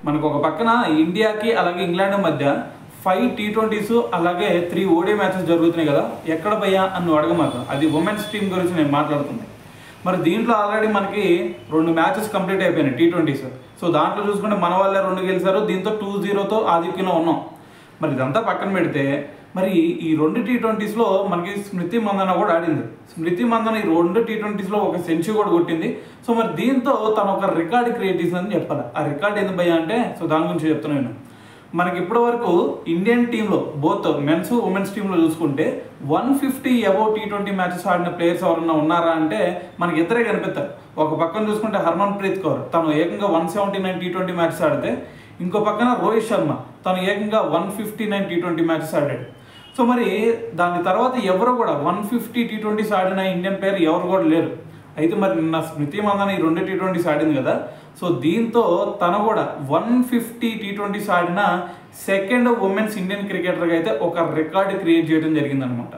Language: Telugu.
మనకు ఒక పక్కన ఇండియాకి అలాగే ఇంగ్లాండ్ మధ్య 5 T20s అలాగే 3 ODI మ్యాచెస్ జరుగుతున్నాయి కదా. ఎక్కడ భయ్యా అని నువ్వు అడగమాక, అది ఉమెన్స్ టీం గురించి నేను మాట్లాడుతుంది. మరి దీంట్లో ఆల్రెడీ మనకి 2 మ్యాచెస్ కంప్లీట్ అయిపోయినాయి T20s. సో దాంట్లో చూసుకుంటే మన వాళ్ళే 2 గెలిచారు, దీంతో 2-0తో ఆధిక్యంలో ఉన్నాం. మరి ఇదంతా పక్కన పెడితే మరి ఈ 2 T20sలో మనకి స్మృతి మందన కూడా ఆడింది. స్మృతి మందన ఈ 2 T20sలో ఒక సెంచరీ కూడా కొట్టింది. సో మరి దీంతో తను ఒక రికార్డ్ క్రియేట్ చేసిందని చెప్పాలి. ఆ రికార్డ్ ఎందుకు భయ్యా అంటే, సో దాని గురించి చెప్తున్నాను. మనకి ఇప్పటి వరకు ఇండియన్ టీంలో బోత్ మెన్స్ ఉమెన్స్ టీంలో చూసుకుంటే 150 అబౌవ్ T20 మ్యాచెస్ ఆడిన ప్లేయర్స్ ఎవరన్నా ఉన్నారా అంటే మనకి ఇద్దరే కనిపిస్తారు. ఒక పక్కన చూసుకుంటే హర్మన్ ప్రీత్ కౌర్, తను ఏకంగా 179 T20 మ్యాచెస్ ఆడితే, ఇంకో పక్కన రోహిత్ శర్మ, తను ఏకంగా 159 T20 మ్యాచెస్ ఆడాడు. సో మరి దాని తర్వాత ఎవరు కూడా 150 T20s ఆడిన ఇండియన్ ప్లేయర్ ఎవరు కూడా లేరు. అయితే మరి నిన్న స్మృతి మందన ఈ 2 T20s ఆడింది కదా. సో దీంతో తను కూడా 150 T20s ఆడిన సెకండ్ ఉమెన్స్ ఇండియన్ క్రికెటర్గా అయితే ఒక రికార్డు క్రియేట్ చేయడం జరిగిందనమాట.